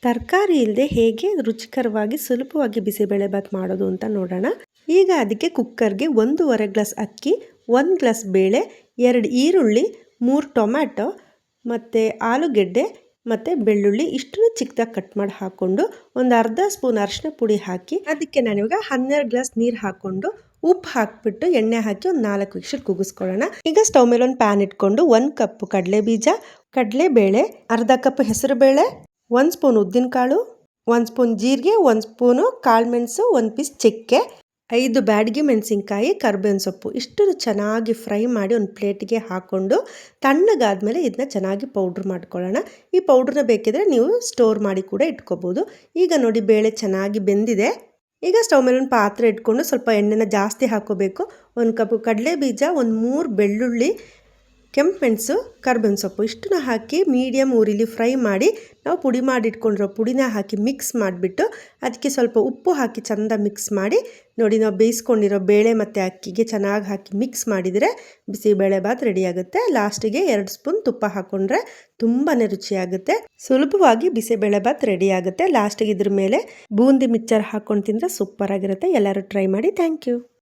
ತರಕಾರಿ ಇಲ್ಲದೆ ಹೇಗೆ ರುಚಿಕರವಾಗಿ ಸುಲಭವಾಗಿ ಬಿಸಿಬೇಳೆಬಾತ್ ಮಾಡೋದು ಅಂತ ನೋಡೋಣ. ಈಗ ಅದಕ್ಕೆ ಕುಕ್ಕರ್ಗೆ 1.5 ಗ್ಲಾಸ್ ಅಕ್ಕಿ, 1 ಗ್ಲಾಸ್ ಬೇಳೆ, 2 ಈರುಳ್ಳಿ, 3 ಟೊಮ್ಯಾಟೊ ಮತ್ತು ಆಲೂಗೆಡ್ಡೆ ಮತ್ತು ಬೆಳ್ಳುಳ್ಳಿ ಇಷ್ಟನ್ನು ಚಿಕ್ಕದಾಗಿ ಕಟ್ ಮಾಡಿ ಹಾಕ್ಕೊಂಡು ಒಂದು ಅರ್ಧ ಸ್ಪೂನ್ ಅರಿಶಿನ ಪುಡಿ ಹಾಕಿ ಅದಕ್ಕೆ ನಾನಿವಾಗ 12 ಗ್ಲಾಸ್ ನೀರು ಹಾಕ್ಕೊಂಡು ಉಪ್ಪು ಹಾಕಿಬಿಟ್ಟು ಎಣ್ಣೆ ಹಾಕಿ ಒಂದು 4 ವಿಷಲ್ ಕೂಗಿಸ್ಕೊಳ್ಳೋಣ. ಈಗ ಸ್ಟವ್ ಮೇಲೆ ಒಂದು ಪ್ಯಾನ್ ಇಟ್ಕೊಂಡು 1 ಕಪ್ ಕಡಲೆ ಬೀಜ, ಕಡಲೆಬೇಳೆ, ಅರ್ಧ ಕಪ್ ಹೆಸರುಬೇಳೆ, 1 ಸ್ಪೂನ್ ಉದ್ದಿನಕಾಳು, 1 ಸ್ಪೂನ್ ಜೀರಿಗೆ, 1 ಸ್ಪೂನು ಕಾಳುಮೆಣಸು, 1 ಪೀಸ್ ಚಕ್ಕೆ, 5 ಬ್ಯಾಡಗಿ ಮೆಣಸಿನ್ಕಾಯಿ, ಕರ್ಬೇವಿನ ಸೊಪ್ಪು ಇಷ್ಟನ್ನು ಚೆನ್ನಾಗಿ ಫ್ರೈ ಮಾಡಿ ಒಂದು ಪ್ಲೇಟಿಗೆ ಹಾಕ್ಕೊಂಡು ತಣ್ಣಗಾದ್ಮೇಲೆ ಇದನ್ನ ಚೆನ್ನಾಗಿ ಪೌಡ್ರ್ ಮಾಡ್ಕೊಳ್ಳೋಣ. ಈ ಪೌಡ್ರನ್ನ ಬೇಕಿದ್ರೆ ನೀವು ಸ್ಟೋರ್ ಮಾಡಿ ಕೂಡ ಇಟ್ಕೋಬೋದು. ಈಗ ನೋಡಿ ಬೇಳೆ ಚೆನ್ನಾಗಿ ಬೆಂದಿದೆ. ಈಗ ಸ್ಟವ್ ಮೇಲೆ ಒಂದು ಪಾತ್ರೆ ಇಟ್ಕೊಂಡು ಸ್ವಲ್ಪ ಎಣ್ಣೆನ ಜಾಸ್ತಿ ಹಾಕೋಬೇಕು. 1 ಕಪ್ ಕಡಲೆ ಬೀಜ, ಒಂದು 3 ಬೆಳ್ಳುಳ್ಳಿ, ಕೆಂಪು ಮೆಣಸು, ಕರ್ಬೇವಿನ ಸೊಪ್ಪು ಇಷ್ಟನ್ನ ಹಾಕಿ ಮೀಡಿಯಮ್ ಊರಿಲಿ ಫ್ರೈ ಮಾಡಿ ನಾವು ಪುಡಿ ಮಾಡಿ ಇಟ್ಕೊಂಡಿರೋ ಪುಡಿನ ಹಾಕಿ ಮಿಕ್ಸ್ ಮಾಡಿಬಿಟ್ಟು ಅದಕ್ಕೆ ಸ್ವಲ್ಪ ಉಪ್ಪು ಹಾಕಿ ಚೆಂದ ಮಿಕ್ಸ್ ಮಾಡಿ ನೋಡಿ ನಾವು ಬೇಯಿಸ್ಕೊಂಡಿರೋ ಬೇಳೆ ಮತ್ತು ಅಕ್ಕಿಗೆ ಚೆನ್ನಾಗಿ ಹಾಕಿ ಮಿಕ್ಸ್ ಮಾಡಿದರೆ ಬಿಸಿಬೇಳೆಬಾತ್ ರೆಡಿ ಆಗುತ್ತೆ. ಲಾಸ್ಟಿಗೆ 2 ಸ್ಪೂನ್ ತುಪ್ಪ ಹಾಕ್ಕೊಂಡ್ರೆ ತುಂಬಾ ರುಚಿಯಾಗುತ್ತೆ. ಸುಲಭವಾಗಿ ಬಿಸಿಬೇಳೆಬಾತ್ ರೆಡಿ ಆಗುತ್ತೆ. ಲಾಸ್ಟಿಗೆ ಇದ್ರ ಮೇಲೆ ಬೂಂದಿ ಮಿಕ್ಚರ್ ಹಾಕ್ಕೊಂಡು ತಿಂದರೆ ಸೂಪರ್ ಆಗಿರುತ್ತೆ. ಎಲ್ಲರೂ ಟ್ರೈ ಮಾಡಿ. Thank you.